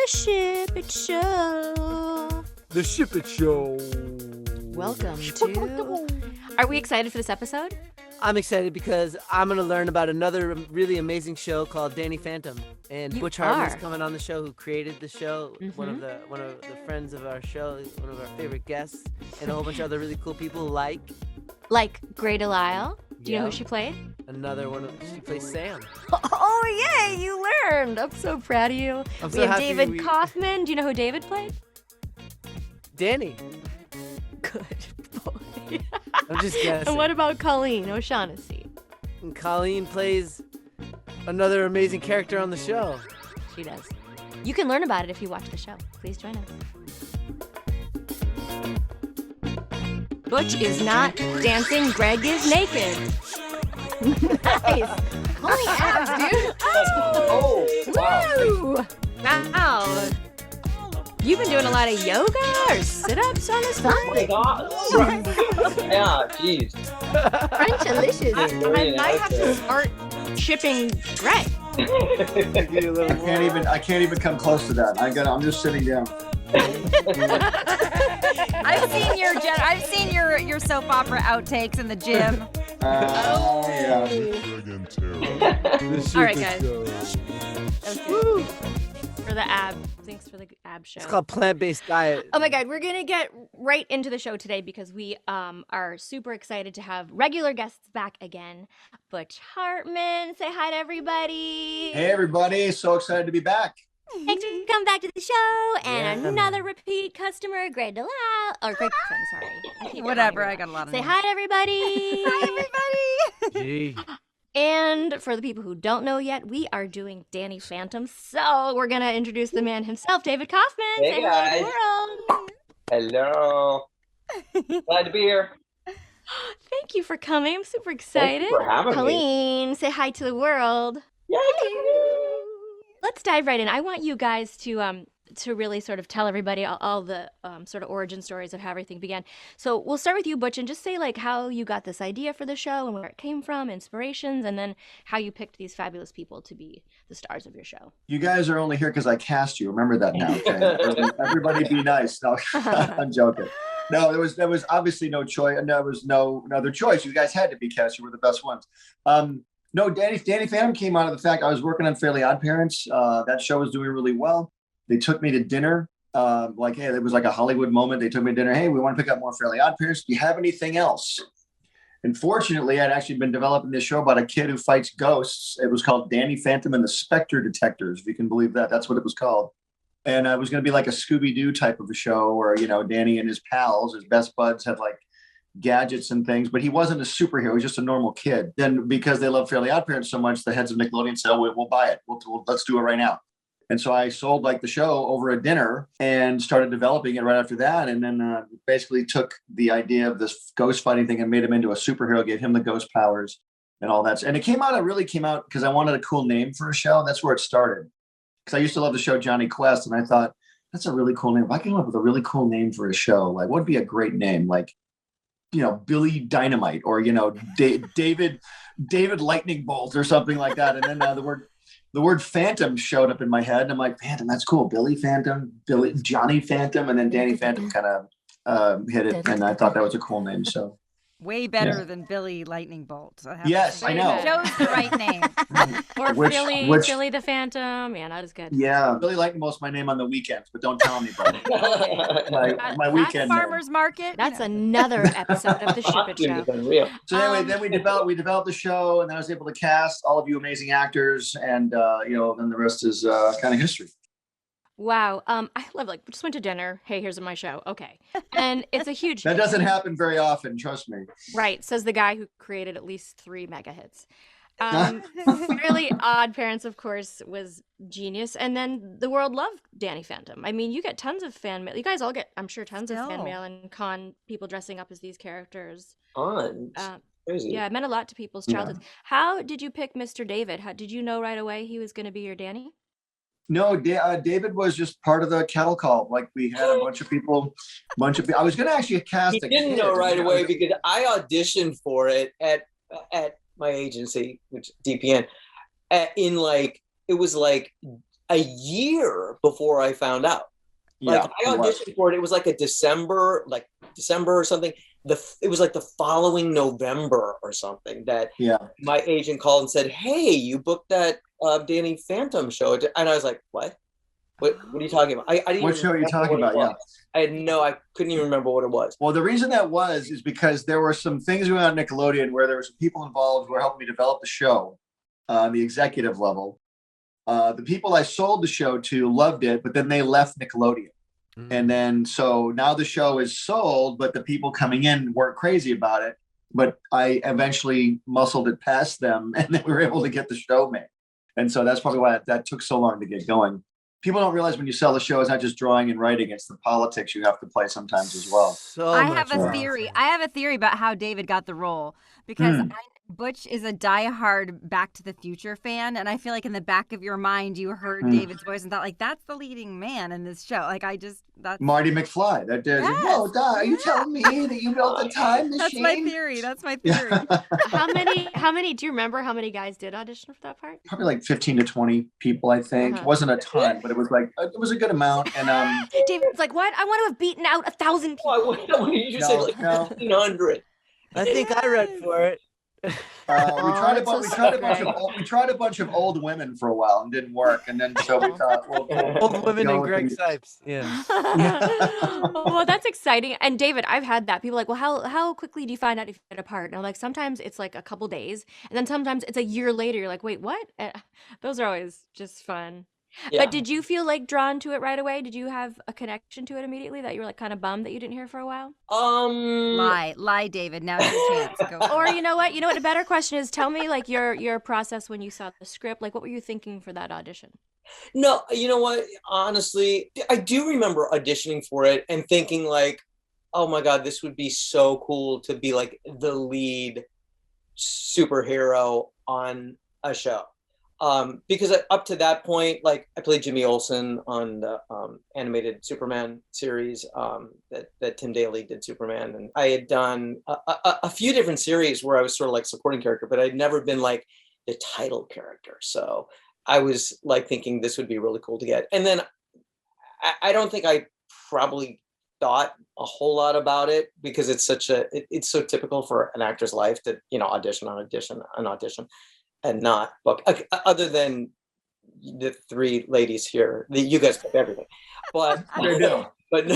Ship It Show. The Ship It Show. Welcome to... Are we excited for this episode? I'm excited because I'm going to learn about another really amazing show called Danny Phantom. And Butch Hartman's coming on the show, who created the show, one of the friends of our show, one of our favorite guests, and a whole bunch of other really cool people like Grey DeLisle. Do you know who she played? Another one. She plays Sam. Oh, yay, you learned. I'm so proud of you. We have David Kaufman. Do you know who David played? Danny. Good boy. I'm just guessing. And what about Colleen O'Shaughnessy? And Colleen plays another amazing character on the show. She does. You can learn about it if you watch the show. Please join us. Butch is not dancing. Greg is naked. Nice. Holy abs, dude. Oh, wow. Woo. Wow. You've been doing a lot of yoga or sit-ups on this phone? Oh my god. Yeah, jeez. French-alicious. I might have to start shipping Greg. I can't even come close to that. I'm just sitting down. I've seen your soap opera outtakes in the gym. Yeah. All right, guys. Woo. For the ab. Thanks for the ab show. It's called Plant-Based Diet. Oh my God, we're going to get right into the show today because we are super excited to have regular guests back again. Butch Hartman, say hi to everybody. Hey, everybody. So excited to be back. Thanks for coming back to the show. And another repeat customer, Greg DeLisle. Or Greg, I'm sorry. Whatever, I got a lot of Say names. hi to everybody. Hi, everybody. Gee. And for the people who don't know yet, we are doing Danny Phantom. So we're going to introduce the man himself, David Kaufman. Hey, say guys. hello to the world. Hello. Glad to be here. Thank you for coming. I'm super excited. Thank you for having me. Colleen, say hi to the world. Yay. Let's dive right in. I want you guys to really sort of tell everybody all the sort of origin stories of how everything began. So we'll start with you, Butch, and just say like how you got this idea for the show and where it came from, inspirations, and then how you picked these fabulous people to be the stars of your show. You guys are only here because I cast you. Remember that now. Okay? Everybody be nice. No, I'm joking. No, there was obviously no choice. And there was no other choice. You guys had to be cast. You were the best ones. No, Danny Phantom came out of the fact I was working on Fairly Odd Parents. That show was doing really well. They took me to dinner. Hey, it was like a Hollywood moment. They took me to dinner. Hey, we want to pick up more Fairly Odd Parents. Do you have anything else? And fortunately, I'd actually been developing this show about a kid who fights ghosts. It was called Danny Phantom and the Spectre Detectors, if you can believe that. That's what it was called. And it was going to be like a Scooby-Doo type of a show where, Danny and his pals, his best buds, had like gadgets and things, but he wasn't a superhero. He was just a normal kid. Then because they love Fairly Odd Parents so much, the heads of Nickelodeon said, we'll buy it. Let's do it right now. And so I sold like the show over a dinner and started developing it right after that. And then basically took the idea of this ghost fighting thing and made him into a superhero, gave him the ghost powers and all that. And it really came out because I wanted a cool name for a show. That's where it started. Because I used to love the show Johnny Quest. And I thought, that's a really cool name. If I came up with a really cool name for a show, like what would be a great name? Like, Billy Dynamite or, David Lightning Bolt or something like that. And then the word Phantom showed up in my head. And I'm like, Phantom, that's cool. Billy Phantom, Johnny Phantom. And then Danny Phantom kind of hit it. And I thought that was a cool name. So way better than Billy Lightning Bolt. Yes, I know. Chose the right name. Or Billy the Phantom. Yeah, not as good. Yeah, Billy Lightning Bolt's my name on the weekends, but don't tell anybody. my weekend Farmer's Market. That's another episode of the Ship It Show. So anyway, then we developed the show, and then I was able to cast all of you amazing actors, and then the rest is kind of history. Wow. I love just went to dinner. Hey, here's my show. Okay. And it's a huge That doesn't happen very often, trust me. Right. Says the guy who created at least 3 mega hits. Fairly Odd Parents, of course, was genius. And then the world loved Danny Phantom. I mean, you get tons of fan mail. You guys all get, I'm sure, tons of fan mail and con people dressing up as these characters. Crazy. Yeah, it meant a lot to people's childhoods. Yeah. How did you pick Mr. David? Did you know right away he was going to be your Danny? No, David was just part of the cattle call. Like we had a bunch of people. I was going to actually cast. You didn't know right away because I auditioned for it at my agency, which DPN, it was like a year before I found out. Like I auditioned for it. It was like a December or something. It was like the following November or something that my agent called and said, "Hey, you booked that Danny Phantom show," and I was like, "What? What are you talking about?" I didn't. What show are you talking about? Yeah, I couldn't even remember what it was. Well, the reason that is because there were some things going on at Nickelodeon where there were some people involved who were helping me develop the show on the executive level. The people I sold the show to loved it, but then they left Nickelodeon. And then, so now the show is sold, but the people coming in weren't crazy about it. But I eventually muscled it past them, and then we were able to get the show made. And so that's probably why that took so long to get going. People don't realize when you sell a show, it's not just drawing and writing; it's the politics you have to play sometimes as well. I have a theory. I have a theory about how David got the role because Butch is a diehard Back to the Future fan, and I feel like in the back of your mind you heard David's voice and thought, like, that's the leading man in this show. Like, that's Marty McFly. That is. No, are you telling me that you built a time machine? That's my theory. How many? Do you remember how many guys did audition for that part? Probably like 15 to 20 people, I think. It wasn't a ton, but it was like it was a good amount. And David's like, what? I want to have beaten out 1,000 people. Oh, you just said like 1,500. I think I read for it. We tried a bunch of old women for a while and didn't work, and then so we thought, old women and Greg Sipes. Yeah. Well, that's exciting. And David, I've had that. People are like, well, how quickly do you find out if you get a part? And I'm like, sometimes it's like a couple days, and then sometimes it's a year later. You're like, wait, what? Those are always just fun. Yeah. But did you feel like drawn to it right away? Did you have a connection to it immediately that you were like kind of bummed that you didn't hear for a while? Lie, David. Now's your chance. Go. Or you know what? A better question is, tell me like your process when you saw the script. Like, what were you thinking for that audition? No, you know what? Honestly, I do remember auditioning for it and thinking like, oh my God, this would be so cool to be like the lead superhero on a show. Because up to that point, like I played Jimmy Olsen on the animated Superman series that Tim Daly did Superman. And I had done a few different series where I was sort of like supporting character, but I'd never been like the title character. So I was like thinking this would be really cool to get. And then I don't think I probably thought a whole lot about it because it's so typical for an actor's life to, audition and not book, other than the three ladies here. You guys book everything, but but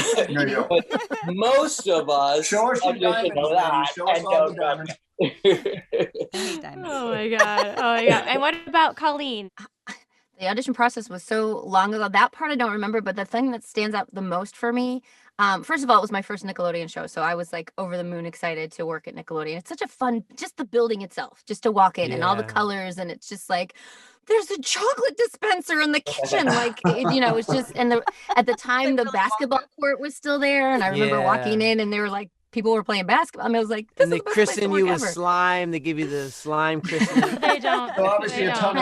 most of us show us your diamonds. Show us all the diamonds. Oh my god! And what about Colleen? The audition process was so long ago. That part I don't remember, but the thing that stands out the most for me, first of all, it was my first Nickelodeon show. So I was like over the moon excited to work at Nickelodeon. It's such a fun, just the building itself, just to walk in and all the colors. And it's just like, there's a chocolate dispenser in the kitchen. Like, it's just, and at the time, the basketball court was still there. And I remember walking in and they were like, people were playing basketball. I mean, I was like, this and they christen you with slime. They give you the slime christening. They don't. So obviously, a ton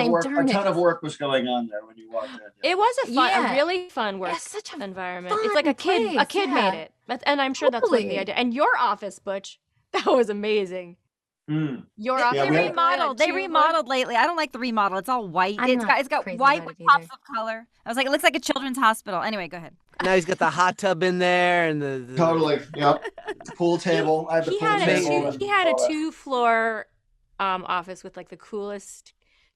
of work was going on there when you walked in. It was a really fun work environment. It's like a kid made it, and I'm sure that's like the idea. And your office, Butch, that was amazing. Your office. They remodeled lately. I don't like the remodel. It's all white. It's got white with pops of color. I was like, it looks like a children's hospital. Anyway, go ahead. Now he's got the hot tub in there and the totally, yep. Pool table. I have the pool table. He had a 2-floor office with like the coolest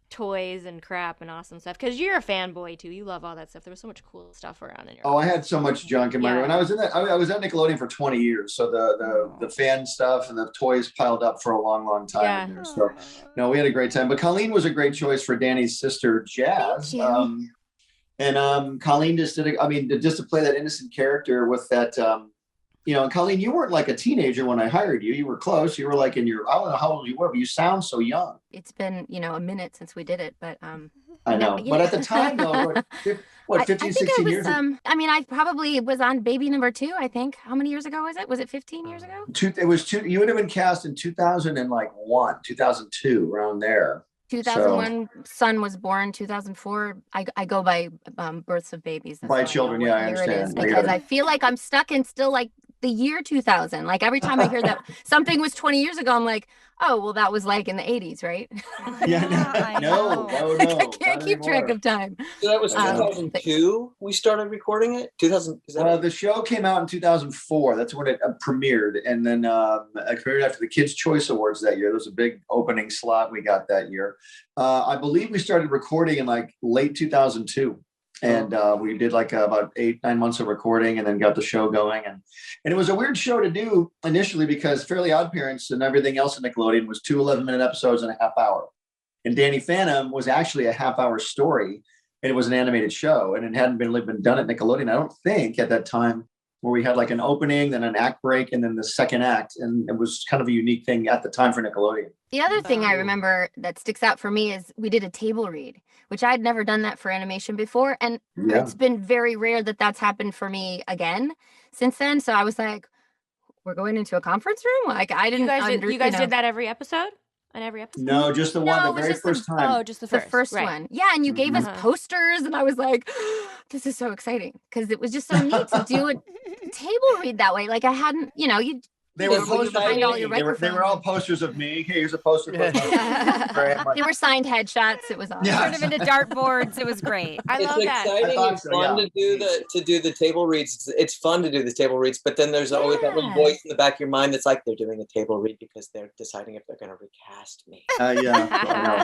toys and crap and awesome stuff. Because you're a fanboy too. You love all that stuff. There was so much cool stuff around in your I had so much junk in my room. And I was at Nickelodeon for 20 years. So the fan stuff and the toys piled up for a long time in there. So no, we had a great time. But Colleen was a great choice for Danny's sister, Jazz. And Colleen just to play that innocent character with that, and Colleen, you weren't like a teenager when I hired you. You were close. You were like I don't know how old you were, but you sound so young. It's been, a minute since we did it, but I know. But at the time, though, 15, 16 years ago? I probably was on baby number 2, I think. How many years ago was it? Was it 15 years ago? It was 2. You would have been cast in 2001, 2002, around there. 2001, son was born. 2004, I go by births of babies. By children, I understand. Because I feel like I'm stuck in still like the year 2000. Like every time I hear that something was 20 years ago, I'm like, oh, well, that was like in the 80s, right? I no. I can't keep track of time. So that was 2002 we started recording it? 2000? The show came out in 2004. That's when it premiered. And then it premiered after the Kids' Choice Awards that year. There was a big opening slot we got that year. I believe we started recording in like late 2002. And we did like about 8-9 months of recording and then got the show going. And it was a weird show to do initially because Fairly Odd Parents and everything else in Nickelodeon was 2 11-minute episodes in a half hour. And Danny Phantom was actually a half-hour story. And it was an animated show. And it hadn't been done at Nickelodeon, I don't think, at that time, where we had like an opening, then an act break, and then the second act. And it was kind of a unique thing at the time for Nickelodeon. The other thing I remember that sticks out for me is we did a table read, which I'd never done that for animation before. And it's been very rare that that's happened for me again since then. So I was like, we're going into a conference room? Like, I didn't You guys did that every episode? On every episode? No, just the one, the very first time. Oh, just the first right. one. Yeah, and you gave us posters, and I was like, this is so exciting. Because it was just so neat to do a table read that way. Like, I hadn't, They were all posters of me. Hey, here's a poster. They were signed headshots. It was awesome. Turned them into dartboards. It was great. I love that. It's fun to do the table reads. It's fun to do the table reads, but then there's always that little voice in the back of your mind that's like, they're doing a table read because they're deciding if they're going to recast me. I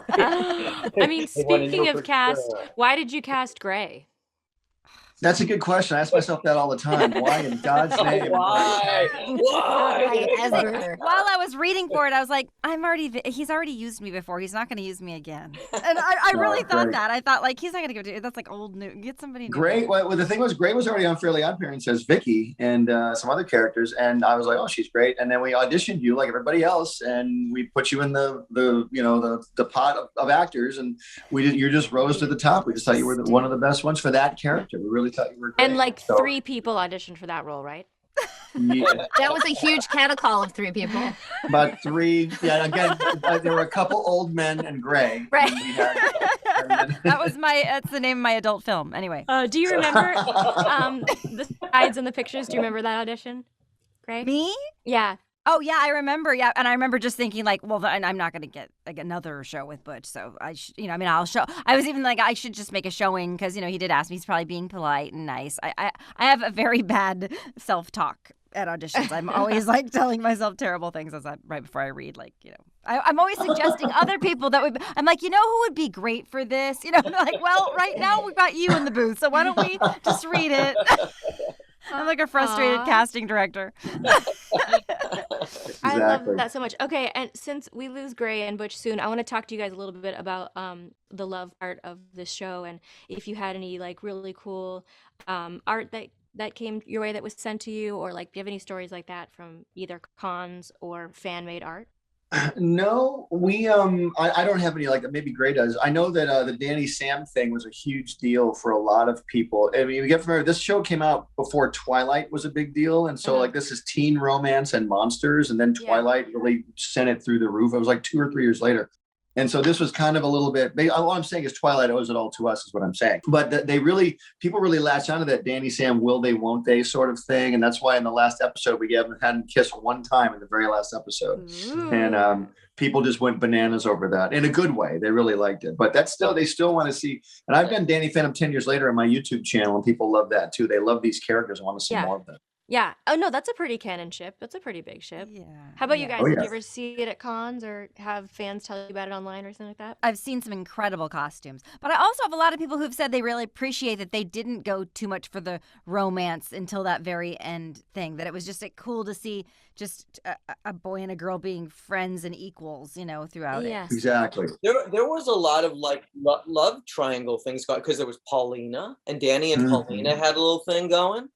mean, speaking of cast, why did you cast Gray? That's a good question. I ask myself that all the time. Why in God's name? Why? While I was reading for it, I was like, he's already used me before. He's not going to use me again. And I really thought that. I thought, like, he's not going to go do that's like old new. Get somebody new. Gray. Well, the thing was, Gray was already on Fairly Odd Parents as Vicky and some other characters. And I was like, oh, she's great. And then we auditioned you like everybody else. And we put you in the pot of actors. And you just rose to the top. We just thought you were one of the best ones for that character. We really thought you were great. And like 3 people auditioned for that role, right? Yeah. That was a huge catacall of 3 people. About 3. Yeah, again, there were a couple old men and Gray. Right. That's the name of my adult film. Anyway. Do you remember the slides and the pictures? Do you remember that audition, Gray? Me? Yeah. Oh, yeah, I remember. Yeah. And I remember just thinking like, well, and I'm not going to get like another show with Butch. So I'll show. I was even like, I should just make a showing because, he did ask me. He's probably being polite and nice. I have a very bad self-talk at auditions. I'm always like telling myself terrible things right before I read. Like, I'm always suggesting other people I'm like, who would be great for this? I'm like, well, right now we've got you in the booth. So why don't we just read it? I'm like a frustrated casting director. I love that so much. Okay, and since we lose Gray and Butch soon, I want to talk to you guys a little bit about the love part of this show, and if you had any like really cool art that came your way that was sent to you, or like do you have any stories like that from either cons or fan made art? No, we I don't have any, like maybe Gray does. I know that the Danny Sam thing was a huge deal for a lot of people. I mean, you get familiar, this show came out before Twilight was a big deal, and so like this is teen romance and monsters, and then Twilight really sent it through the roof. It was like 2 or 3 years later. And so this was kind of a little bit, all I'm saying is Twilight owes it all to us is what I'm saying. But people really latched onto that Danny Sam, will they, won't they sort of thing. And that's why in the last episode, we hadn't kissed one time in the very last episode. Ooh. And people just went bananas over that in a good way. They really liked it. But they still want to see. And I've done Danny Phantom 10 years later on my YouTube channel, and people love that too. They love these characters and want to see more of them. Yeah. Oh, no, that's a pretty canon ship. That's a pretty big ship. Yeah. How about you guys? Did you ever see it at cons or have fans tell you about it online or something like that? I've seen some incredible costumes. But I also have a lot of people who've said they really appreciate that they didn't go too much for the romance until that very end thing, that it was just cool to see just a boy and a girl being friends and equals, throughout it. Exactly. There was a lot of like love triangle things because there was Paulina and Danny and Paulina had a little thing going.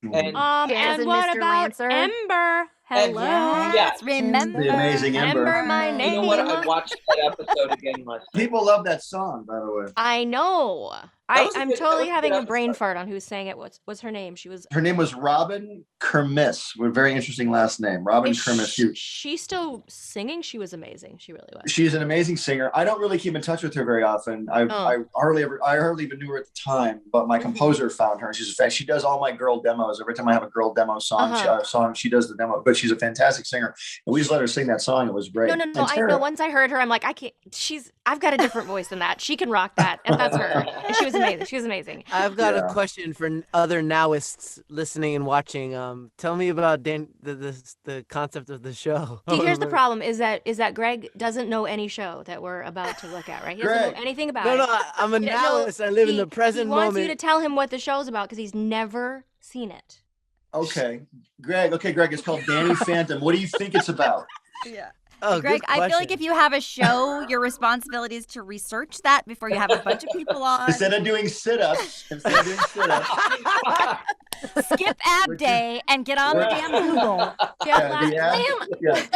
And what about Ember? Hello. Yes. Remember the amazing Ember. My name. You know what? I watched that episode again myself. People love that song, by the way. I know. I'm totally having a brain fart on who's saying it. What's her name? Her name was Robin Kermis, with a very interesting last name. Robin Kermis. She's still singing. She was amazing. She really was. She's an amazing singer. I don't really keep in touch with her very often. I hardly even knew her at the time, but my composer found her. She's a fan. She does all my girl demos. Every time I have a girl demo song, she does the demo. But she's a fantastic singer. And we just let her sing that song. It was great. No. I know. Once I heard her, I'm like, I can't. I've got a different voice than that. She can rock that, and that's her. And she was amazing. She was amazing. I've got a question for other nowists listening and watching. Tell me about the concept of the show. See, here's the problem: is that Greg doesn't know any show that we're about to look at, right? He doesn't know anything about it. No, I'm a nowist. I live in the present moment. He wants you to tell him what the show's about because he's never seen it. Okay, Greg. It's called Danny Phantom. What do you think it's about? Yeah. Oh, Greg, I feel like if you have a show, your responsibility is to research that before you have a bunch of people on. Instead of doing sit-ups. Skip ab day and get on the damn Google. Play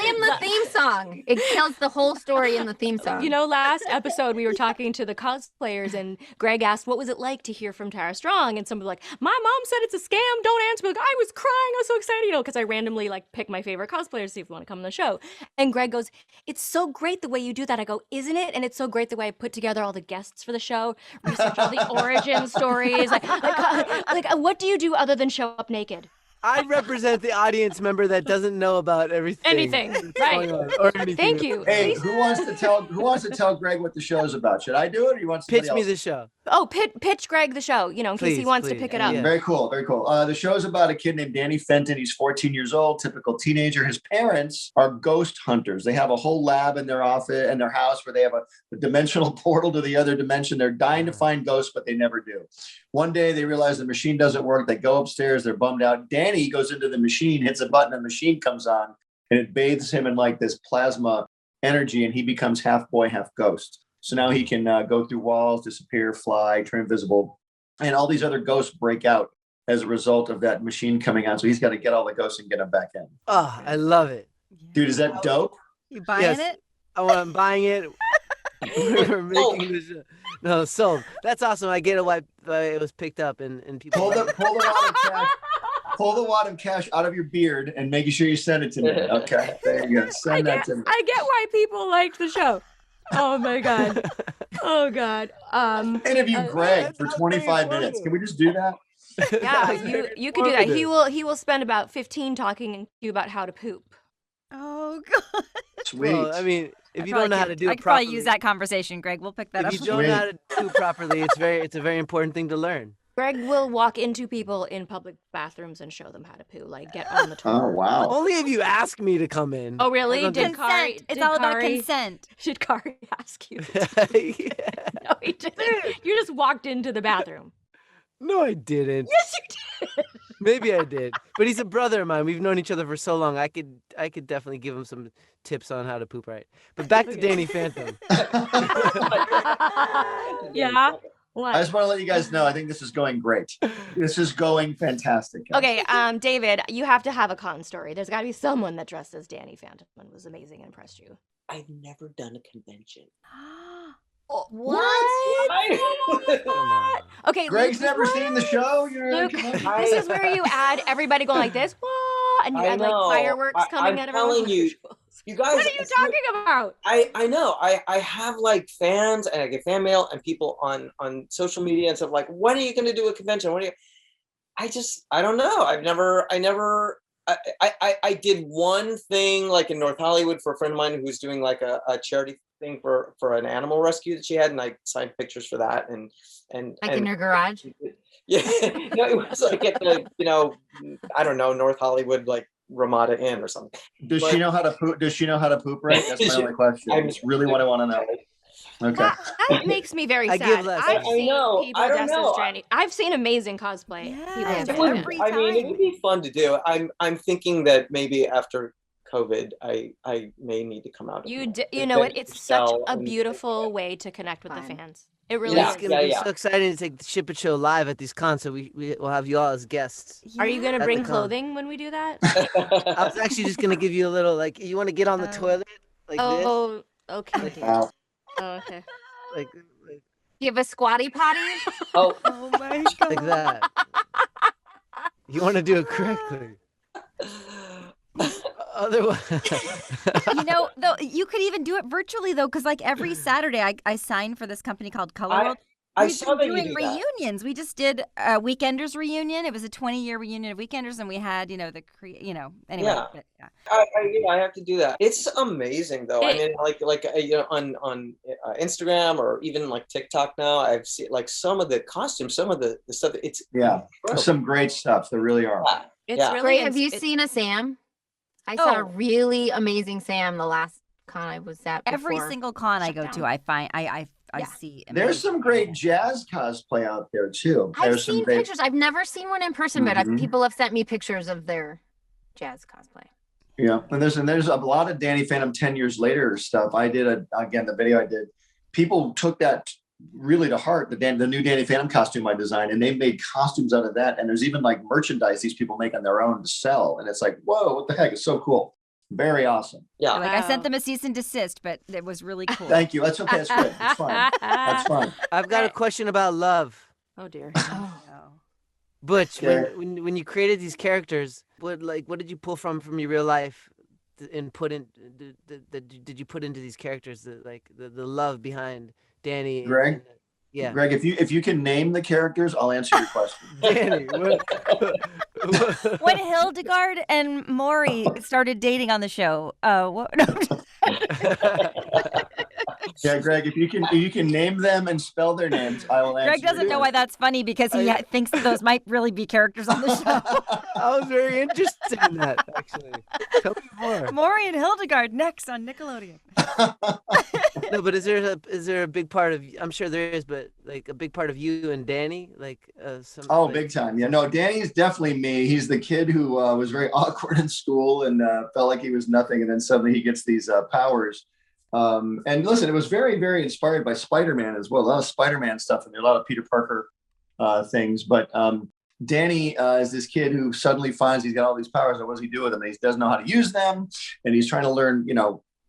him the theme song. It tells the whole story in the theme song. You know, last episode we were talking to the cosplayers and Greg asked, what was it like to hear from Tara Strong? And somebody was like, my mom said it's a scam. Don't answer. Like, I was crying. I was so excited, because I randomly pick my favorite cosplayers to see if they want to come on the show. And Greg goes, it's so great the way you do that. I go, isn't it? And it's so great the way I put together all the guests for the show, research all the origin stories. What do you do other than show up naked? I represent the audience member that doesn't know about everything. Anything, right? Or anything. Thank you. Hey, who wants to tell Greg what the show's about? Should I do it, or you want somebody Pitch me else? the show. Oh, pitch Greg the show, in case he wants to pick it up. Yeah. Very cool. The show's about a kid named Danny Fenton. He's 14 years old, typical teenager. His parents are ghost hunters. They have a whole lab in their office, in their house, where they have a dimensional portal to the other dimension. They're dying to find ghosts, but they never do. One day they realize the machine doesn't work. They go upstairs. They're bummed out. Danny goes into the machine, hits a button, and the machine comes on, and it bathes him in this plasma energy, and he becomes half boy, half ghost. So now he can go through walls, disappear, fly, turn invisible, and all these other ghosts break out as a result of that machine coming on. So he's got to get all the ghosts and get them back in. Oh, I love it. Dude, is that dope? You buying it? I'm buying it. We're making this show. No, sold. That's awesome. I get it why it was picked up and people. Pull the wad of cash out of your beard and making sure you send it to me. Okay, there you go. Send that to me. I get why people liked the show. Oh my god. Oh god. Interview Greg for 25 minutes. Can we just do that? Yeah, you can do that. He will spend about 15 talking to you about how to poop. Oh god. Sweet. Well, I mean, if you don't know how to do I it could properly, probably use that conversation, Greg. We'll pick that up. if you don't know how to do it properly, it's a very important thing to learn. Greg will walk into people in public bathrooms and show them how to poo, get on the toilet. Oh wow. Only if you ask me to come in. Oh really? Consent. It's all about consent. Did Kari ask you? Yeah. No, he didn't. You just walked into the bathroom. No, I didn't. Yes, you did. Maybe I did. But he's a brother of mine. We've known each other for so long. I could definitely give him some tips on how to poop right. But back to Danny Phantom. Yeah. What? I just want to let you guys know, I think this is going great. This is going fantastic. Okay, David, you have to have a con story. There's got to be someone that dressed as Danny Phantom and was amazing and impressed you. I've never done a convention. What? Okay, Greg's Luke, never seen the show. Luke, this is where you add everybody going like this, whoa, and you add fireworks coming out of everyone's you. You guys, what are you talking about? I know. I have fans, and I get fan mail and people on social media and stuff when are you going to do a convention? I don't know. I did one thing in North Hollywood for a friend of mine who was doing a charity thing for an animal rescue that she had, and I signed pictures for that and in your garage. Yeah, no, it was at the I don't know, North Hollywood Ramada Inn or something. Does she know how to poop? Does she know how to poop right? That's my only question. I just really want to know. Okay. That makes me very sad. I've seen people dressed as Danny. I've seen amazing cosplay. Yeah, people as every I mean, it would be fun to do. I'm thinking that maybe after COVID, I may need to come out. You know what? It's such a beautiful way to connect with the fans. It really is. It's going to be so exciting to take the Ship It Show live at these cons, so we'll have you all as guests. Are you going to bring clothing when we do that? I was actually just going to give you a little, you want to get on the toilet this? Oh, okay. Wow. Oh, okay. You have a squatty potty? Oh, Oh my God. Like that. You want to do it correctly. Otherwise, Though you could even do it virtually though, because like every Saturday I sign for this company called Color World. I We've saw been that you doing do that. reunions. We just did a Weekenders reunion. It was a 20-year reunion of Weekenders, and we had, anyway. Yeah. But, yeah. I have to do that. It's amazing though. I mean, on Instagram or even like TikTok now, I've seen like some of the costumes, some of the stuff. It's incredible. Some great stuff. There really are. It's really Great. Have you seen a Sam? I saw a really amazing Sam the last con I was at. Every single con I go to, I find I see. There's some great jazz cosplay out there too. I've seen pictures. I've never seen one in person, but people have sent me pictures of their jazz cosplay. Yeah, and there's a lot of Danny Phantom 10 years later stuff. I did the video I did. People took that really to heart, the new Danny Phantom costume I designed, and they made costumes out of that. And there's even like merchandise these people make on their own to sell. And it's like, whoa, what the heck? It's so cool. Very awesome. Yeah. Like I sent them a cease and desist, but it was really cool. Thank you. That's okay. That's good. That's fine. That's fine. I've got a question about love. Oh dear. Butch, when you created these characters, what did you pull from your real life and put in? Did you put into these characters the love behind Danny? Greg? Yeah. Greg, if you can name the characters, I'll answer your question. Danny, When Hildegard and Maury started dating on the show, what? Yeah, Greg, if you can name them and spell their names, I will answer. Greg doesn't know why that's funny because he thinks that those might really be characters on the show. I was very interested in that, actually. Tell me more. Maury and Hildegard next on Nickelodeon. No, but is there a big part of? I'm sure there is, but like a big part of you and Danny, big time. Yeah, no, Danny's definitely me. He's the kid who was very awkward in school and felt like he was nothing, and then suddenly he gets these powers. And listen, it was very, very inspired by Spider-Man as well. A lot of Spider-Man stuff and a lot of Peter Parker things. But Danny is this kid who suddenly finds he's got all these powers. And what does he do with them? And he doesn't know how to use them. And he's trying to learn,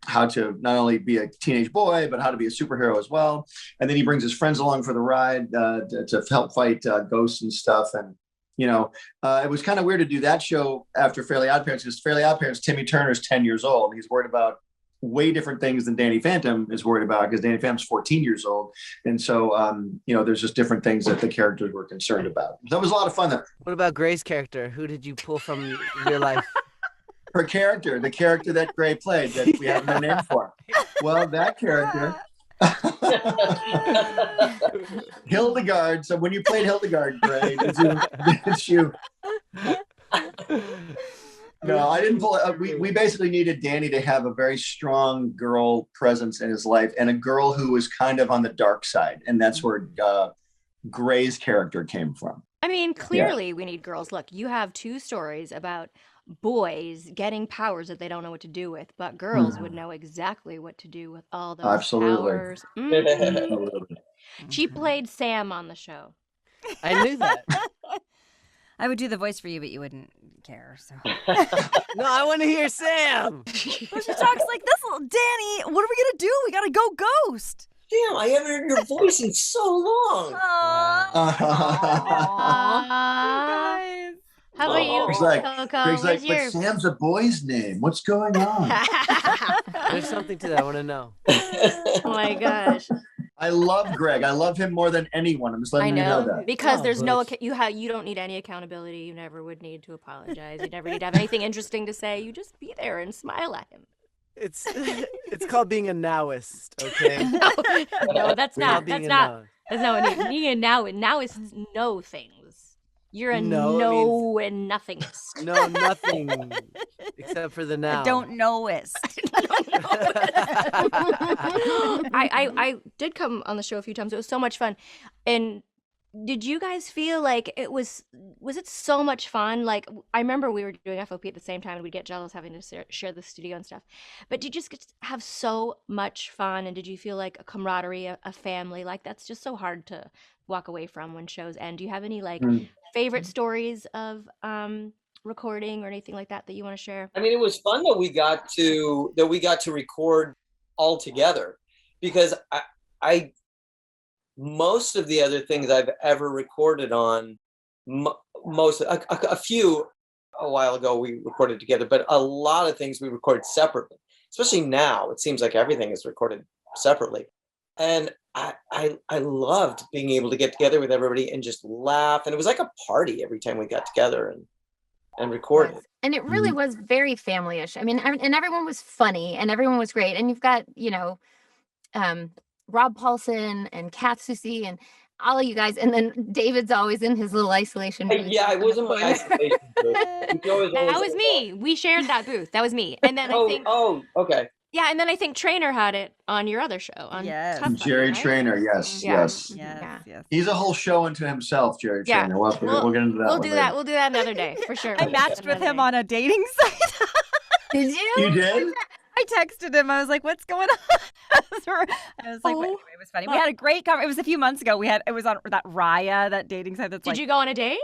how to not only be a teenage boy, but how to be a superhero as well. And then he brings his friends along for the ride to help fight ghosts and stuff. And, it was kind of weird to do that show after Fairly Odd Parents, because Fairly Odd Parents, Timmy Turner's 10 years old. And he's worried about way different things than Danny Phantom is worried about, because Danny Phantom's 14 years old. And so, there's just different things that the characters were concerned about. That was a lot of fun. What about Gray's character? Who did you pull from your life? Her character, the character that Gray played, that we have no name for. Well, that character, Hildegard. So when you played Hildegard, Gray, did you? No, I didn't pull it. We basically needed Danny to have a very strong girl presence in his life, and a girl who was kind of on the dark side, and that's where Gray's character came from. I mean, clearly we need girls. Look, you have two stories about boys getting powers that they don't know what to do with, but girls would know exactly what to do with all those powers. Absolutely. She played Sam on the show. I knew that. I would do the voice for you, but you wouldn't care. So No, I want to hear Sam. she talks like this. Danny, what are we gonna do? We gotta go ghost. Damn, I haven't heard your voice in so long. Guys. How about you, Coco? Greg's like, but Sam's a boy's name. What's going on? There's something to that. I want to know. Oh my gosh. I love Greg. I love him more than anyone. I'm just letting you know that. Because there's you don't need any accountability. You never would need to apologize. You never need to have anything interesting to say. You just be there and smile at him. It's called being a nowist, okay? No, that's not. That's not what being a nowist is know things. You're a and nothingness. No, nothing except for the now. I don't knowist. I did come on the show a few times. It was so much fun. And did you guys feel like was it so much fun? Like, I remember we were doing FOP at the same time and we'd get jealous having to share the studio and stuff. But did you just get to have so much fun? And did you feel like a camaraderie, a family? Like, that's just so hard to walk away from when shows end. Do you have any favorite stories of recording or anything like that you want to share? I mean, it was fun that we got to record all together, because I most of the other things I've ever recorded on, a few a while ago we recorded together, but a lot of things we recorded separately. Especially now, it seems like everything is recorded separately. And I loved being able to get together with everybody and just laugh. And it was like a party every time we got together and recorded. Yes. And it really was very family-ish. I mean, and everyone was funny and everyone was great. And you've got, Rob Paulson and Kath Susie and all of you guys. And then David's always in his little isolation booth. Yeah, I was in my isolation booth. That was me. We shared that booth. That was me. And then I think. Oh, okay. Yeah, and then I think Trainer had it on your other show. On Tough Buddy, Jerry right? Trainer, yes. He's a whole show unto himself, Jerry Trainer. We'll get into that. We'll do that. We'll do that another day for sure. I matched with him on a dating site. Did you? You did? I texted him. I was like, "What's going on?" I was like, anyway, it was funny. We had a great conversation. It was a few months ago. It was on that Raya, that dating site. Did you go on a date?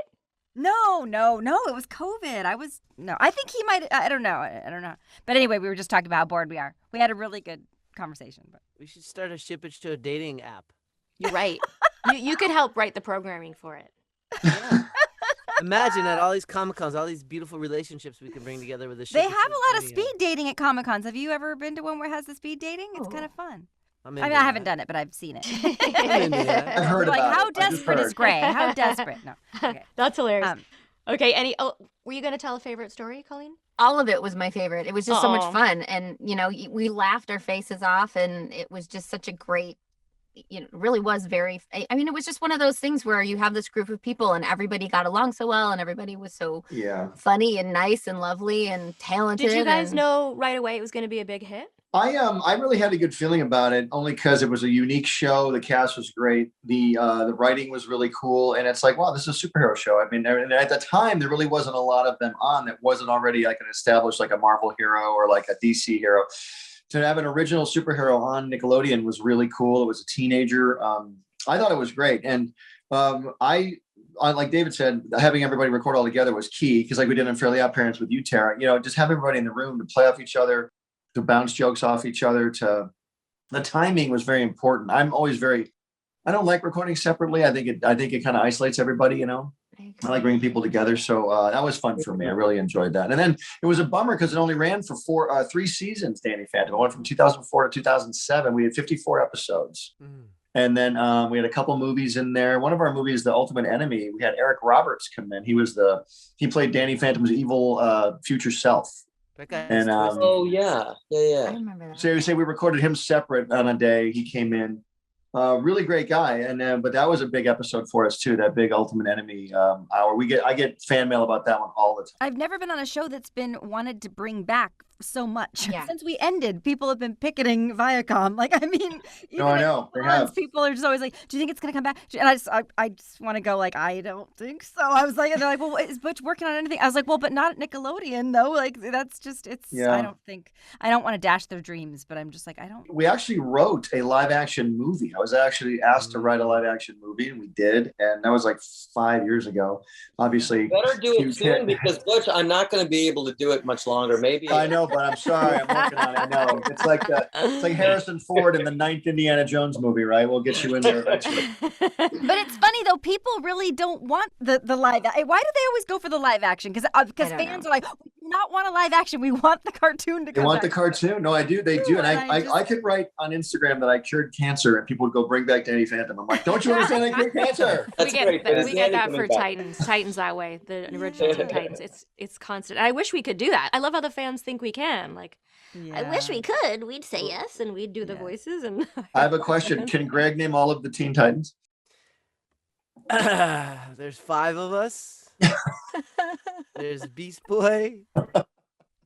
No. It was COVID. I think he might. I don't know. But anyway, we were just talking about how bored we are. We had a really good conversation. But we should start a shippage to a dating app. You're right. you could help write the programming for it. Yeah. Imagine at all these Comic-Cons, all these beautiful relationships we could bring together with the. They have a lot of speed dating at Comic-Cons. Have you ever been to one where it has the speed dating? It's kind of fun. I haven't done it, but I've seen it. I've heard about it. How desperate is Gray? How desperate? No. Okay. That's hilarious. Okay, were you going to tell a favorite story, Colleen? All of it was my favorite. It was just so much fun. And, we laughed our faces off, and it was just such a great, really was very, it was just one of those things where you have this group of people and everybody got along so well and everybody was so funny and nice and lovely and talented. Did you guys know right away it was going to be a big hit? I really had a good feeling about it, only because it was a unique show. The cast was great. The writing was really cool. And it's like, wow, this is a superhero show. I mean, and at the time, there really wasn't a lot of them on that wasn't already like an established, like a Marvel hero or like a DC hero. To have an original superhero on Nickelodeon was really cool. It was a teenager. I thought it was great. And like David said, having everybody record all together was key, because like we did in Fairly Odd Parents with you, Tara, just have everybody in the room to play off each other, to bounce jokes off each other. The timing was very important. I'm always I don't like recording separately. I think it kind of isolates everybody, I like bringing people together. So that was fun for me. I really enjoyed that. And then it was a bummer because it only ran for 3 seasons, Danny Phantom. It went from 2004 to 2007. We had 54 episodes. And then we had a couple movies in there. One of our movies, The Ultimate Enemy, we had Eric Roberts come in. He played Danny Phantom's evil future self. And yeah. I remember that. So we recorded him separate on a day. He came in. Really great guy, and but that was a big episode for us too. That big Ultimate Enemy hour. I get fan mail about that one all the time. I've never been on a show that's been wanted to bring back so much. Since we ended, people have been picketing Viacom. I know. They have. People are just always like, "Do you think it's gonna come back?" And I just want to go like, "I don't think so." I was like, and they're like, "Well, is Butch working on anything?" I was like, "Well, but not at Nickelodeon though. Like that's just it's." Yeah. I don't want to dash their dreams, but I'm just like, I don't. We actually wrote a live action movie. I was actually asked to write a live action movie, and we did, and that was like 5 years ago. Obviously, better do it soon, because Butch, I'm not going to be able to do it much longer. Maybe I know, but I'm sorry, I'm working on it. I know it's like Harrison Ford in the 9th Indiana Jones movie, right? We'll get you in there eventually. But it's funny though, people really don't want the live. Why do they always go for the live action? Because fans are like, we do not want a live action. We want the cartoon to come. They want the cartoon. No, I do. They do. And I could write on Instagram that I cured cancer, and people would go, bring back Danny Phantom. I'm like, don't you understand I cured cancer? That's great. We get that for Titans. Titans that way. The original Teen Titans. It's constant. I wish we could do that. I love how the fans think we can. Like, I wish we could. We'd say yes, and we'd do the voices. And I have a question. Can Greg name all of the Teen Titans? There's 5 of us. There's Beast Boy,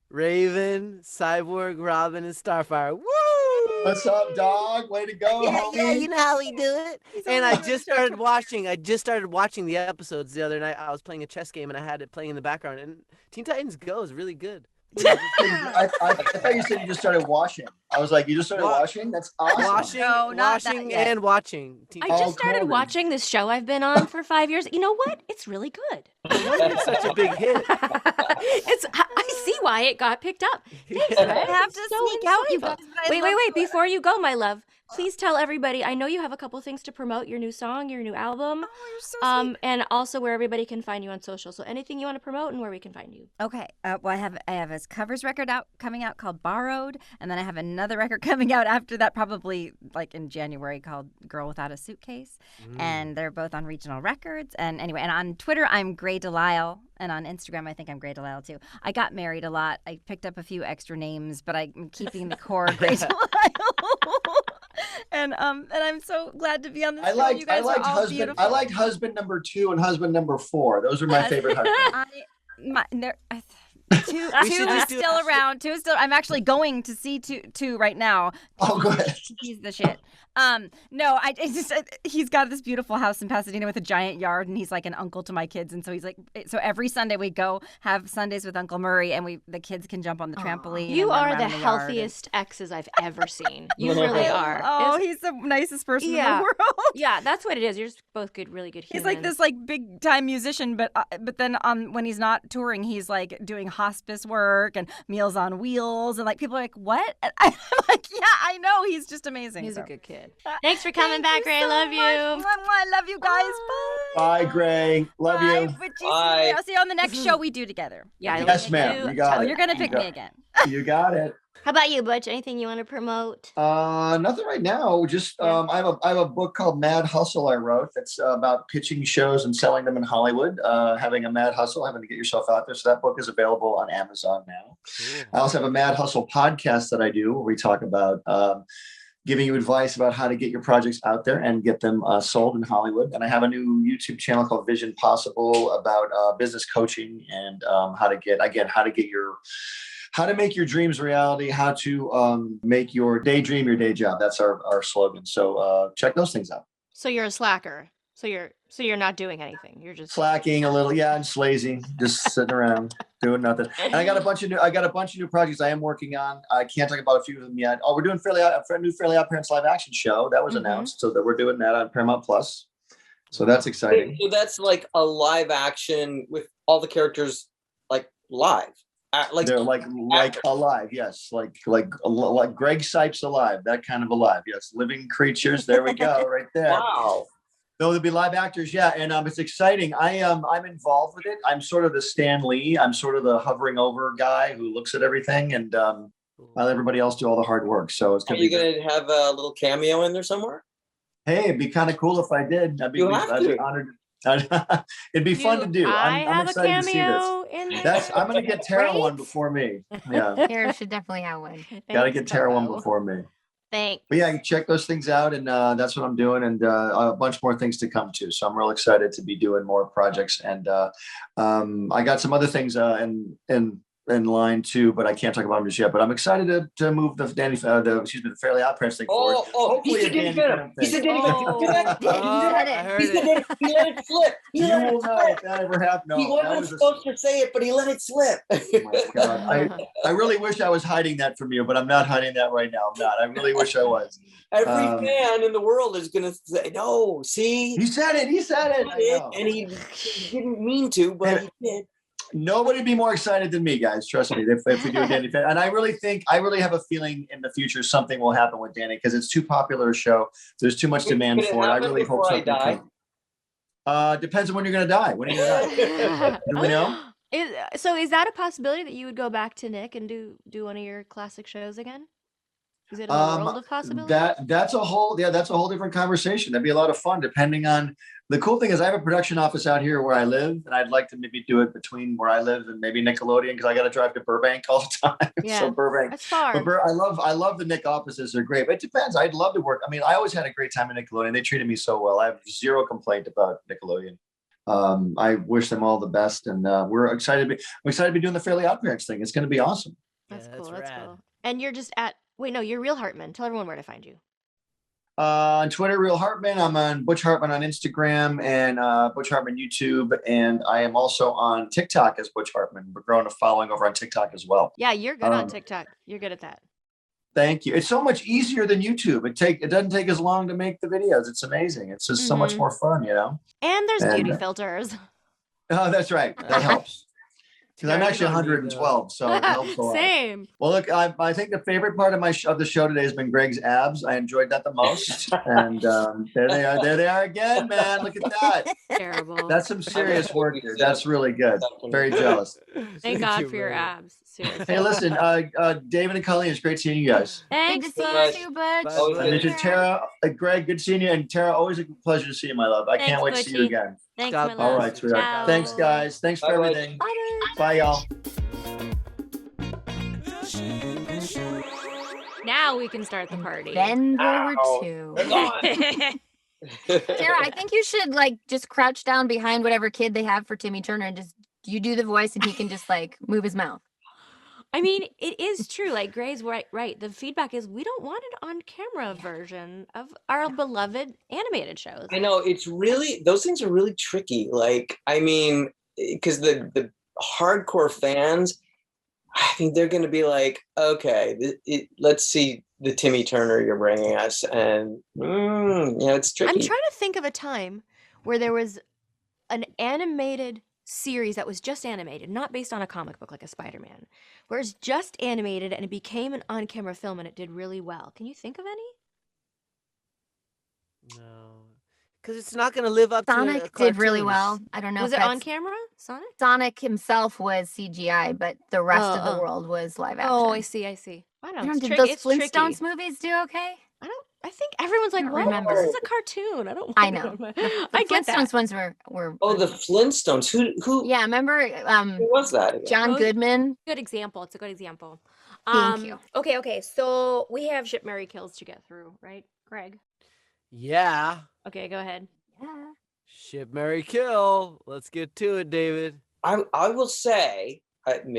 Raven, Cyborg, Robin, and Starfire. Woo! What's up, dog? Way to go, homie. Yeah, you know how we do it. And I just started watching the episodes the other night. I was playing a chess game and I had it playing in the background. And Teen Titans Go is really good. I thought you said you just started washing. I was like, you just started washing? That's awesome. Washing and watching. I just started watching this show I've been on for 5 years. You know what? It's really good. It's such a big hit. I see why it got picked up. Thanks, I have to sneak out, you guys. Wait. Before you go, my love, please tell everybody. I know you have a couple things to promote, your new song, your new album. Oh, you're so sweet. And also where everybody can find you on social. So anything you want to promote and where we can find you. Okay. Well, I have a covers record coming out called Borrowed, and then I have another record coming out after that, probably like in January, called Girl Without a Suitcase. And they're both on Regional Records. And anyway, and on Twitter, I'm Gray DeLisle. And on Instagram, I think I'm Gray DeLisle too. I got married a lot. I picked up a few extra names, but I'm keeping the core Gray DeLisle. And I'm so glad to be on this show. You guys are all beautiful. I liked husband number 2 and husband number 4. Those are my favorite husbands. Two is still around. 2 is still. I'm actually going to see two right now. Oh, go ahead. He's the shit. No, he's got this beautiful house in Pasadena with a giant yard, and he's like an uncle to my kids. And so he's like, so every Sunday we go have Sundays with Uncle Murray, and the kids can jump on the trampoline. You are the healthiest exes I've ever seen. You really are. Oh, he's the nicest person in the world. Yeah, that's what it is. You're just both really good humans. He's like this big time musician, but then when he's not touring, he's like doing hospice work and Meals on Wheels, and like people are like, what? And I'm like, yeah, I know. He's just amazing. He's a good kid. Thanks for coming back, Gray. Love you. I love you guys. Bye. Bye, Gray. Love you. Bye. I'll see you on the next show we do together. Yeah. Yes, ma'am. You got it. You're gonna pick me again. You got it. How about you, Butch? Anything you want to promote? Nothing right now. Just I have a book called Mad Hustle I wrote that's about pitching shows and selling them in Hollywood. Having a mad hustle, having to get yourself out there. So that book is available on Amazon now. Cool. I also have a Mad Hustle podcast that I do where we talk about giving you advice about how to get your projects out there and get them sold in Hollywood. And I have a new YouTube channel called Vision Possible about business coaching and how to make your dreams reality, how to make your daydream your day job. That's our slogan. So check those things out. So you're a slacker. So you're not doing anything. You're just slacking a little. Yeah, I'm just lazy, just sitting around doing nothing. And I got a bunch of new projects I am working on. I can't talk about a few of them yet. Oh, we're doing a new Fairly Odd Parents live action show that was announced, so that we're doing that on Paramount Plus. So that's exciting. So that's like a live action with all the characters like live. They're like alive, yes, like Greg Sipes alive, that kind of alive, yes, living creatures. There we go, right there. Wow. So there'll be live actors, yeah, and it's exciting. I'm involved with it. I'm sort of the Stan Lee. I'm sort of the hovering over guy who looks at everything, and I let everybody else do all the hard work. So it's. Are you going to have a little cameo in there somewhere? Hey, it'd be kind of cool if I did. I'd be honored. It'd be fun to do. I'm excited to see this. I'm going to get Tara one before me. Yeah, Tara should definitely have one. Got to get Tara one before me. Thanks. But yeah, check those things out, and that's what I'm doing, and a bunch more things to come too. So I'm real excited to be doing more projects, and I got some other things in line too, but I can't talk about them just yet. But I'm excited to move the Fairly Odd Parents thing forward. Hopefully, he said Danny Phantom. He let it slip. You will know if that ever happened. He wasn't supposed to say it, but he let it slip. Oh my God. I really wish I was hiding that from you, but I'm not hiding that right now. I'm not. I really wish I was. Every fan in the world is going to say, no, see? He said it. And he didn't mean to, but he did. Nobody would be more excited than me, guys. Trust me. If we do a Danny Fan, and I really have a feeling in the future something will happen with Danny because it's too popular a show. There's too much demand for it. I really hope something comes. Depends on when you're going to die. When are you going to die? Do we know? Is that a possibility that you would go back to Nick and do one of your classic shows again? Is it a world of possibility? That's a whole different conversation. That'd be a lot of fun. Depending on the cool thing is, I have a production office out here where I live, and I'd like to maybe do it between where I live and maybe Nickelodeon because I got to drive to Burbank all the time. Yeah, so Burbank, that's far. But I love the Nick offices. They're great. But it depends. I'd love to work. I mean, I always had a great time at Nickelodeon. They treated me so well. I have zero complaint about Nickelodeon. I wish them all the best, and we're excited. I'm excited to be doing the Fairly Odd Parents thing. It's going to be awesome. That's cool. That's cool. And you're just at. Wait, no, you're Real Hartman. Tell everyone where to find you. On Twitter, Real Hartman. I'm on Butch Hartman on Instagram and Butch Hartman YouTube. And I am also on TikTok as Butch Hartman. We're growing a following over on TikTok as well. Yeah, you're good on TikTok. You're good at that. Thank you. It's so much easier than YouTube. It doesn't take as long to make the videos. It's amazing. It's just so much more fun, you know? And there's beauty filters. Oh, that's right. That helps. Because I'm actually 112, so it helps a lot. Same. Well, look, I think the favorite part of of the show today has been Greg's abs. I enjoyed that the most. And there they are again, man. Look at that. Terrible. That's some serious work here. That's really good. Very jealous. Thank God for your abs. Seriously. Hey, listen, David and Colleen, it's great seeing you guys. Thanks, Good to see Butch. you too, Butch. Bye, And to Tara, Greg, good seeing you. And Tara, always a pleasure to see you, my love. I can't wait to see you Butchie. again. Thanks, God my bless. All love. right, sweetheart. Ciao. Thanks, guys. Thanks for Bye, everything. Bye. Bye, y'all. Now we can start the party. Then there were Ow. two. They're gone. Tara, I think you should like just crouch down behind whatever kid they have for Timmy Turner and just you do the voice and he can just like move his mouth. I mean, it is true. Like Gray's right. The feedback is we don't want an on-camera version of our beloved animated shows. I know it's really those things are really tricky. Like, I mean, because the hardcore fans, I think they're going to be like, okay, let's see the Timmy Turner you're bringing us, and it's tricky. I'm trying to think of a time where there was an animated series that was just animated, not based on a comic book like a Spider-Man, where it's just animated and it became an on-camera film and it did really well. Can you think of any? No, because it's not going to live up to Sonic did really well. I don't know. Was if it that's- on camera, Sonic? Sonic himself was CGI, but the rest of the world was live action. Oh, I see. I don't know. Did It's those it's Flintstones tricky. movies do okay? I think everyone's like, don't what? remember. This is a cartoon. I don't. I want know. it. The I get Flintstones that. ones were Oh, the Flintstones. Who yeah. Remember who was that again? John Those- Goodman? Good example. It's a good example. Thank you. Okay. So we have Ship Mary Kills to get through, right, Greg? Yeah. Okay, go ahead. Yeah. Ship, marry, kill. Let's get to it, David. I will say I'm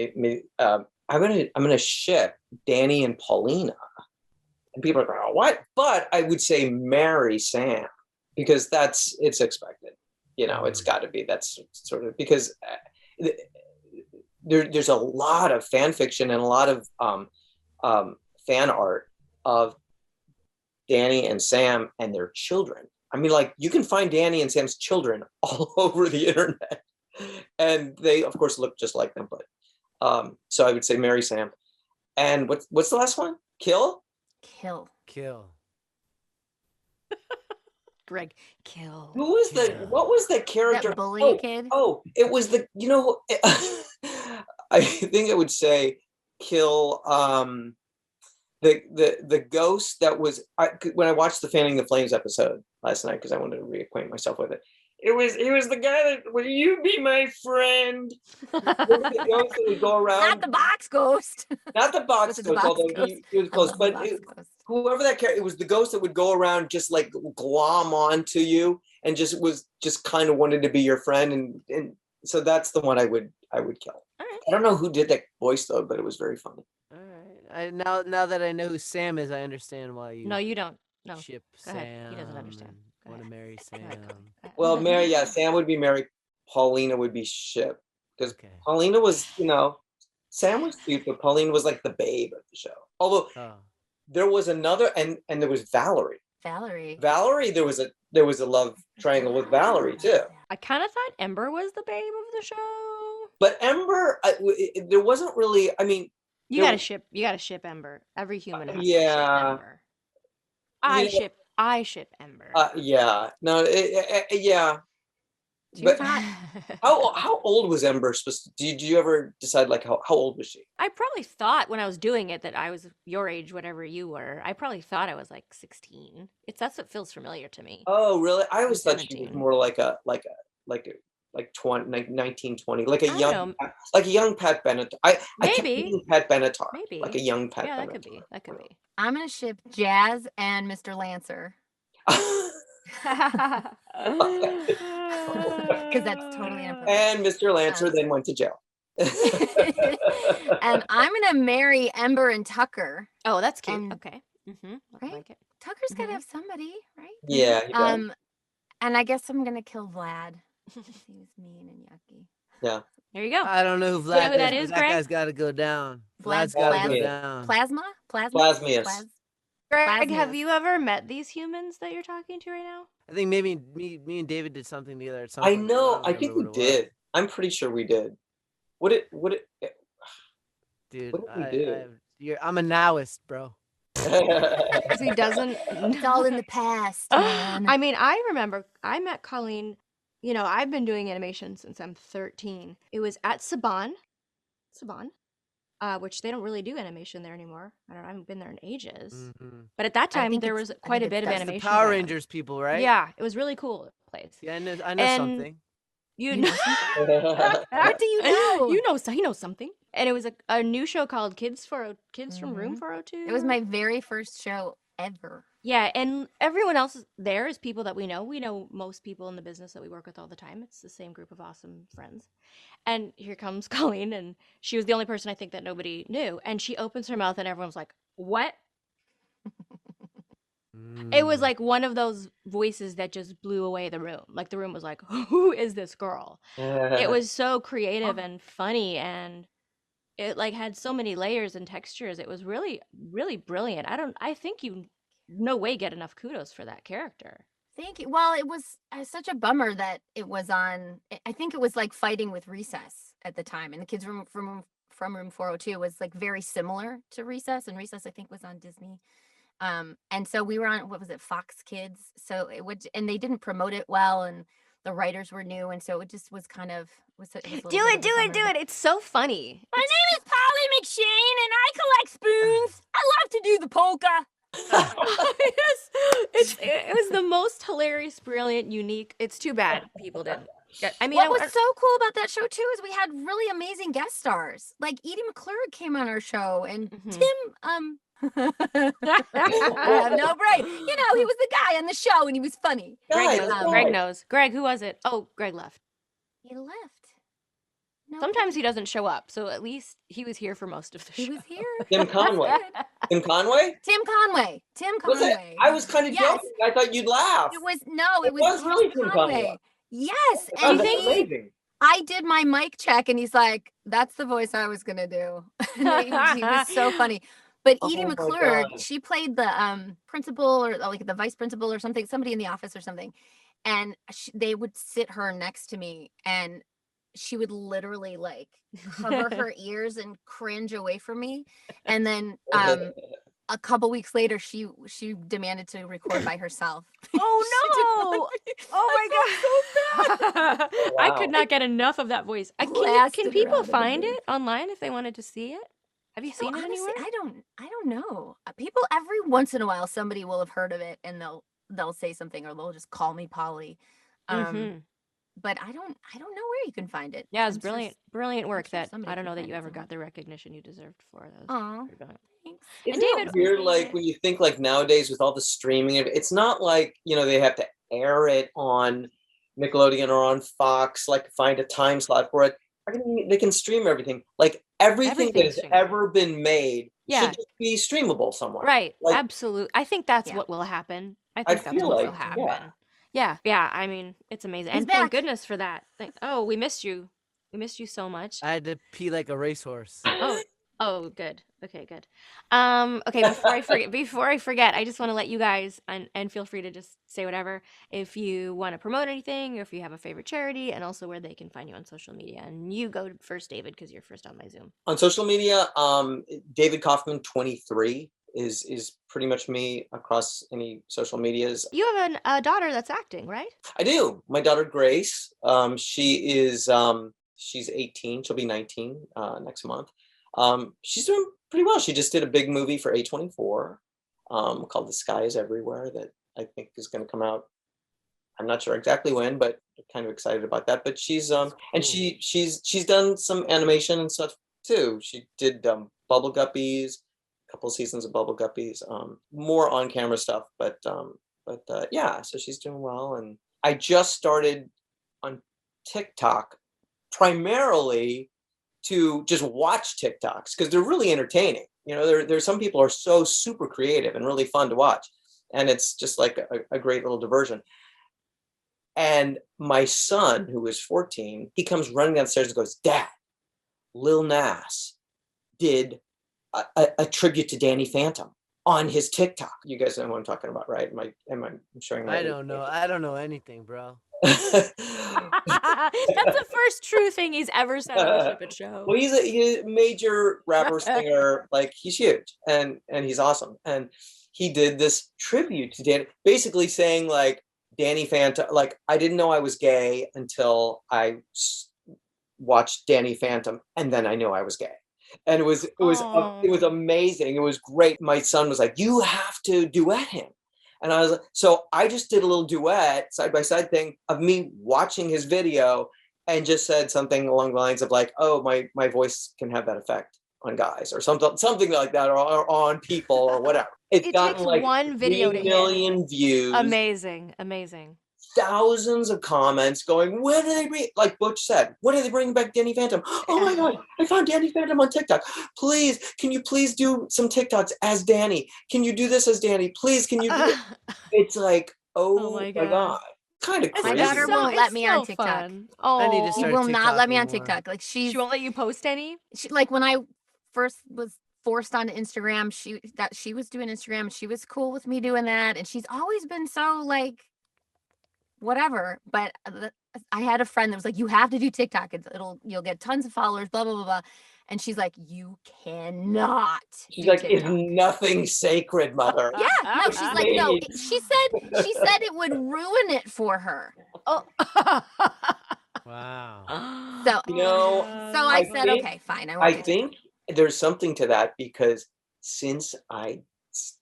gonna ship Danny and Paulina, and people are going, oh, what? But I would say marry Sam because it's expected. It's got to be. That's sort of because there's a lot of fan fiction and a lot of fan art of Danny and Sam and their children. I mean, like you can find Danny and Sam's children all over the internet, and they, of course, look just like them. But so I would say marry Sam. And what's the last one? Kill. Kill. Greg, kill. Who was what was the character? That bully kid? Oh, it was I think I would say kill the ghost that was when I watched the Fanning the Flames episode last night because I wanted to reacquaint myself with it. He was the guy that, will you be my friend? The ghost that would go around. Not the box ghost. Not the box Was it the ghost, box although ghost? he was I close. love But the box ghost. whoever that character, it was the ghost that would go around just like glom onto you and just kind of wanted to be your friend. And so that's the one I would kill. All right. I don't know who did that voice though, but it was very funny. All right. Now that I know who Sam is, I understand why you No, you don't. No. ship Go Sam. ahead. He doesn't understand. Go Want to ahead. marry Sam. Well, Sam would be Mary. Paulina would be Ship because Okay. Paulina was, Sam was cute, but Paulina was like the babe of the show. Although Oh. there was another, and there was Valerie. Valerie. There was a love triangle with Valerie too. I kind of thought Ember was the babe of the show. But Ember, there wasn't really. I mean, You there- gotta ship Ember. Every human has to yeah. ship Ember. I Yeah. ship Ember. yeah, no, yeah. She's But hot. how old was Ember supposed to? Did you ever decide like how old was she? I probably thought when I was doing it that I was your age, whatever you were. I probably thought I was like 16. That's what feels familiar to me. Oh, really? I always thought she was 17. more like 20, like 19, 20, like a I young, don't like a young Pat Benatar. I kept Maybe. thinking Pat Benatar, Maybe. like a young Pat Yeah, Benatar. that could be. That could be. I'm gonna ship Jazz and Mr. Lancer because that's totally inappropriate. And Mr. Lancer then went to jail. And I'm gonna marry Ember and Tucker. Oh, that's cute. And- Okay. I Right? like it. Tucker's Mhm. gotta have somebody, right? Yeah. he does. And I guess I'm gonna kill Vlad. He was mean and yucky. There you go. I don't know who You know Vlad who that is, is, but that Greg? guy's got to go down. Vlad's Vlad's got to go Plasmius. down. Plasmius. Greg, have Plasmius. you ever met these humans that you're talking to right now? I think maybe me and David did something together at some I point. know. don't I think we remember what it was. did. I'm pretty sure we did. What it Dude, what did we do? I'm a nowist, bro. 'Cause he doesn't. It's all in the past, man. I mean, I remember I met Colleen. You know, I've been doing animation since I'm 13. It was at Saban, which they don't really do animation there anymore. I haven't been there in ages. Mm-hmm. But at that I time, think there it's- was I quite a think bit of that's the animation. Power going on. Rangers people, right? Yeah, it was really cool place. Yeah, I know And something. You You know, What do you know? he knows something. And it was a new show called Kids from Room Mhm. 402. It was my very first show ever. Yeah, and everyone else there is people that we know. We know most people in the business that we work with all the time. It's the same group of awesome friends. And here comes Colleen, and she was the only person I think that nobody knew. And she opens her mouth, and everyone's like, "What?" It was like one of those voices that just blew away the room. Like the room was like, "Who is this girl?" It was so creative and funny, and it like had so many layers and textures. It was really, really brilliant. I think you no way get enough kudos for that character. Thank you. Well, it was such a bummer that it was on. I think it was like fighting with Recess at the time, and the kids from Room 402 was like very similar to Recess, and Recess I think was on Disney. And so we were on, what was it, Fox Kids? So it would, and they didn't promote it well, and the writers were new, and so it just was kind of it was a Do little it, bit of a do bummer, but- it. It's so funny. My name is Polly McShane, and I collect spoons. I love to do the polka. Yes, it was the most hilarious, brilliant, unique. It's too bad people didn't. I mean, What was so cool about that show too is we had really amazing guest stars. Like Edie Mcclure came on our show, and Tim. I have no brain. You know, he was the guy on the show, and he was funny. Greg Guys, knows. Greg knows. Greg, who was it? Oh, Greg left. He left. No, Sometimes he doesn't show up, so at least he was here for most of the show. he was here. Tim Conway. Tim Conway? Tim Conway. Tim Was it? Conway. I was kind of Yes. joking. I thought you'd laugh. It was It was really Tim Conway. Yes, Oh, and that's he, amazing. I did my mic check, and he's like, "That's the voice I was gonna do." And he was so funny. But Edie Oh my McClure, God. she played the principal or like the vice principal or something, somebody in the office or something, and they would sit her next to me, and she would literally like cover her ears and cringe away from me, and then a couple weeks later she demanded to record by herself. Oh no! Oh my god! I Wow. could not get enough of that voice. Can Blasted her people out of the find booth. it online if they wanted to see it? Have you So seen it honestly, anywhere? I don't know. People every once in a while somebody will have heard of it, and they'll say something, or they'll just call me Polly. Mhm. But I don't know where you can find it. Yeah, it's I'm sure brilliant, brilliant work sure that somebody I don't can know that find you it ever got somewhere. the recognition you deserved for. That was Aw, pretty brilliant. thanks. Isn't David, it weird, like when you think like nowadays with all the streaming, it's not like, they have to air it on Nickelodeon or on Fox, like find a time slot for it. They can stream everything. Like everything that Everything's has streamable. ever been made Yeah. should just be streamable somewhere. Right, Like, absolutely. I think that's Yeah. what will happen. I I think that's feel what will like, happen. Yeah. I mean, it's amazing, He's and thank back. goodness for that. Oh, we missed you. We missed you so much. I had to pee like a racehorse. Oh, good. Okay, good. Okay, before I forget, I just want to let you guys and feel free to just say whatever if you want to promote anything, or if you have a favorite charity, and also where they can find you on social media. And you go first, David, because you're first on my Zoom. on social media, David Kaufman 23 is pretty much me across any social medias. You have a daughter that's acting, right? I do. My daughter Grace, she is she's 18. She'll be 19 next month. She's doing pretty well. She just did a big movie for A24 called The Sky Is Everywhere that I think is going to come out. I'm not sure exactly when, but kind of excited about that. But she's and she's done some animation and stuff too. She did Bubble Guppies, a couple seasons of Bubble Guppies, more on camera stuff. But yeah, so she's doing well. And I just started on TikTok primarily to just watch TikToks because they're really entertaining. There's some people are so super creative and really fun to watch, and it's just like a great little diversion. And my son, who is 14, he comes running downstairs and goes, "Dad, Lil Nas did a tribute to Danny Phantom on his TikTok." You guys know what I'm talking about, right? Am I showing that? I don't know anything, bro. That's the first true thing he's ever said on the Ship It Show. Well, he's a major rapper, singer. Like, he's huge, and he's awesome. And he did this tribute to Danny, basically saying like, Danny Phantom, like, I didn't know I was gay until I watched Danny Phantom, and then I knew I was gay. And it was amazing. It was great. My son was like, you have to duet him. And I was like, so I just did a little duet side by side thing of me watching his video, and just said something along the lines of like, oh, my voice can have that effect on guys, or something like that, or on people, or whatever. It gotten takes like one video 3 to million views. Amazing. Thousands of comments going, when do they bring, like Butch said, when are they bringing back Danny Phantom? Oh my God, I found Danny Phantom on TikTok. Please, can you please do some TikToks as Danny? Can you do this as Danny? Please, can you do it? It's like, oh my God. Kind of crazy. My daughter won't let me on TikTok. Fun. Oh, I need to She start will not let me on TikToking more. TikTok. Like she won't let you post any? like when I first was forced onto Instagram, she was doing Instagram. She was cool with me doing that, and she's always been so like whatever. But I had a friend that was like, "You have to do TikTok. You'll get tons of followers." Blah blah blah blah. And she's like, "You cannot." She's like, "It's nothing sacred, mother." Yeah, no, she's like, no. She said it would ruin it for her. Oh. Wow. So so I said, okay, fine. I think there's something to that, because since I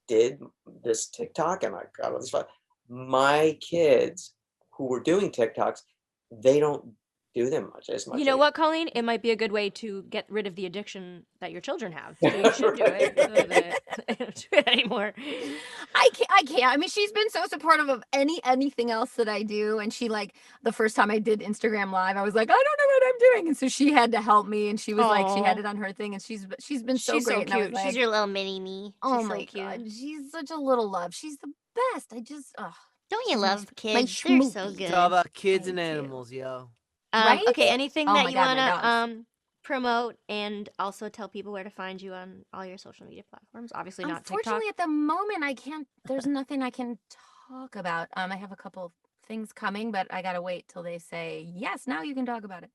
did this TikTok and I got all this fun, my kids who were doing TikToks, they don't do them as much. You know what, Colleen? It might be a good way to get rid of the addiction that your children have. So you should do it so that they don't do it anymore. I can't. I mean, she's been so supportive of anything else that I do. And she, like, the first time I did Instagram Live, I was like, I don't know what I'm doing. And so she had to help me, and she was like, she had it on her thing, and she's been so She's great. so cute. And I was She's your little mini me. oh She's my so God, cute. she's such a little love. She's the best. Don't you love my kids? They're so schmoopy. good. It's all about kids and Thank you. animals, yo. Right? Okay, anything Oh that my you God, my want dogs. to promote, and also tell people where to find you on all your social media platforms? Obviously not TikTok. Unfortunately, at the moment, I can't. There's nothing I can talk about. I have a couple things coming, but I gotta wait till they say yes. Now you can talk about it.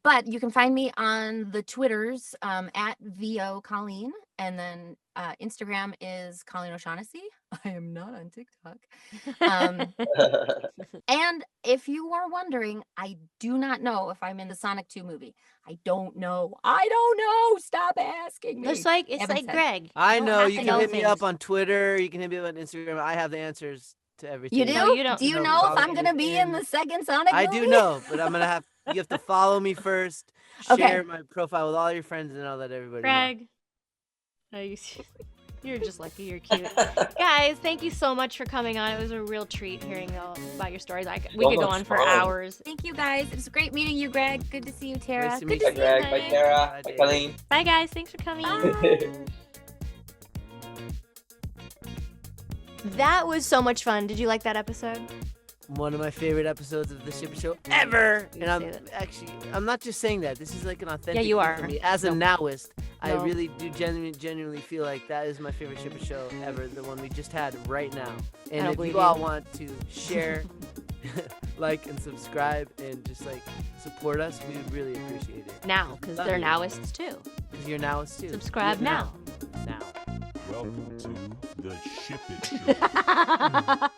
But you can find me on the Twitters at VO Colleen, and then Instagram is Colleen O'Shaughnessy. I am not on TikTok. And if you are wondering, I do not know if I'm in the Sonic 2 movie. I don't know. Stop asking me. It's like Evan said. Greg. I don't know. have You to can hit me things. up on Twitter. You can hit me up on Instagram. I have the answers to everything. You do? No, you don't. Do you No, know if I'm Colleen going to be in is the second Sonic movie? I do know, but you have to follow me first. Okay. Share my profile with all your friends, and I'll let everybody know. Greg. You're just lucky. You're cute. Guys, thank you so much for coming on. It was a real treat hearing all about your stories. We could go on for hours. Thank you, guys. It was great meeting you, Greg. Good to see you, Tara. Nice to Good meet to Bye, see Greg. you, Bye, honey. Tara. Bye, Bye, Dave. Colleen. Bye, guys. Thanks for coming. That was so much fun. Did you like that episode? One of my favorite episodes of the Ship It Show ever. You And say that. I'm not just saying that. This is like an authentic Yeah, you thing are. for me. As a nowist, I No. really do genuinely feel like that is my favorite Ship It Show ever, the one we just had right now. And don't if believe you all you. want to share, like, and subscribe, and just like support us, we would really appreciate it. Now, because Love they're you. nowists too. Because you're nowists too. Subscribe Do it now. Now. Welcome to the Ship It Show.